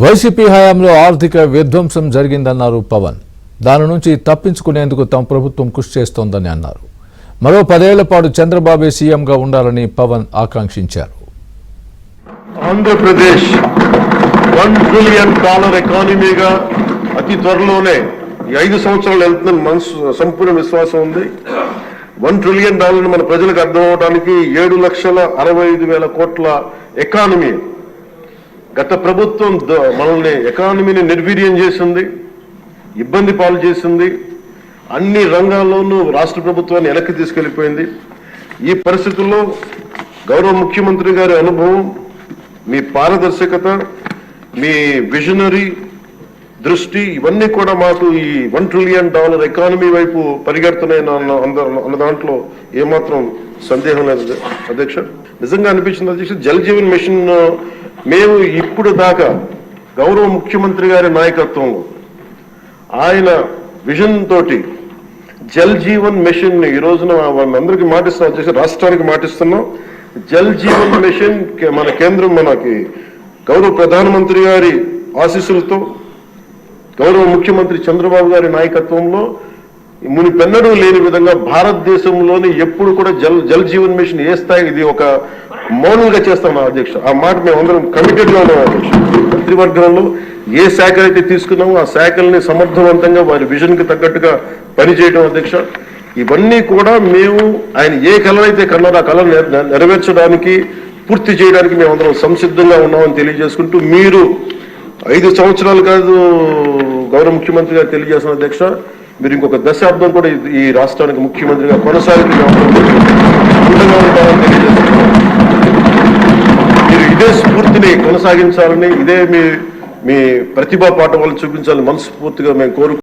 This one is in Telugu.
వైసీపీ హయాంలో ఆర్థిక విధ్వంసం జరిగిందన్నారు పవన్. దాని నుంచి తప్పించుకునేందుకు తమ ప్రభుత్వం కృషి చేస్తోందని అన్నారు. మరో 10 ఏళ్ల పాటు చంద్రబాబు సీఎంగా ఉండాలని పవన్ ఆకాంక్షించారు. ఆంధ్రప్రదేశ్ $1 ట్రిలియన్ ఎకానమీగా అతి త్వరలోనే 5 సంవత్సరాలు వెళ్తుందని మనసు సంపూర్ణ విశ్వాసం ఉంది. $1 ట్రిలియన్ మన ప్రజలకు అర్థం అవడానికి 7,65,000 కోట్ల ఎకానమీ. గత ప్రభుత్వం మనల్ని ఎకానమీని నిర్వీర్యం చేసింది, ఇబ్బంది పాలు చేసింది, అన్ని రంగాల్లోనూ రాష్ట్ర ప్రభుత్వాన్ని వెనక్కి తీసుకెళ్లిపోయింది. ఈ పరిస్థితుల్లో గౌరవ ముఖ్యమంత్రి గారి అనుభవం, మీ పారదర్శకత, మీ విజనరీ దృష్టి ఇవన్నీ కూడా మాకు ఈ $1 ట్రిలియన్ ఎకానమీ వైపు పరిగెడుతున్నాయని అన్న దాంట్లో ఏమాత్రం సందేహం లేదు అధ్యక్ష. నిజంగా అనిపించింది అధ్యక్ష, జల్ జీవన్ మిషన్ మేము ఇప్పుడు దాకా గౌరవ ముఖ్యమంత్రి గారి నాయకత్వంలో ఆయన విజన్ తోటి జల్ జీవన్ మిషన్ ఈ రోజున అందరికీ మాటిస్తున్నాం అధ్యక్ష, రాష్ట్రానికి మాటిస్తున్నాం. జల్ జీవన్ మిషన్ మన కేంద్రం మనకి గౌరవ ప్రధానమంత్రి గారి ఆశీస్సులతో గౌరవ ముఖ్యమంత్రి చంద్రబాబు గారి నాయకత్వంలో మునిపెన్నడూ లేని విధంగా భారతదేశంలోని ఎప్పుడు కూడా జల్ జీవన్ మిషన్ ఏ స్థాయి ఇది ఒక మౌనంగా చేస్తాం అధ్యక్ష. ఆ మాట మేము అందరం కమిటెడ్ గా ఉన్నాం అధ్యక్ష. మంత్రివర్గంలో ఏ శాఖ అయితే తీసుకున్నామో ఆ శాఖల్ని సమర్థవంతంగా వారి విజన్ కి తగ్గట్టుగా పనిచేయడం అధ్యక్ష. ఇవన్నీ కూడా మేము ఆయన ఏ కళనైతే కన్నారో ఆ కళ నెరవేర్చడానికి పూర్తి చేయడానికి మేము అందరం సంసిద్ధంగా ఉన్నామని తెలియజేసుకుంటూ, మీరు 5 సంవత్సరాలు కాదు గౌరవ ముఖ్యమంత్రి గారు తెలియజేసిన అధ్యక్ష, మీరు ఇంకొక దశాబ్దం కూడా ఈ రాష్ట్రానికి ముఖ్యమంత్రిగా కొనసాగుతూ మీరు ఇదే స్ఫూర్తిని కొనసాగించాలని, ఇదే మీ ప్రతిభా పాఠవాలను చూపించాలని మనస్ఫూర్తిగా మేము కోరుకుంటున్నాం.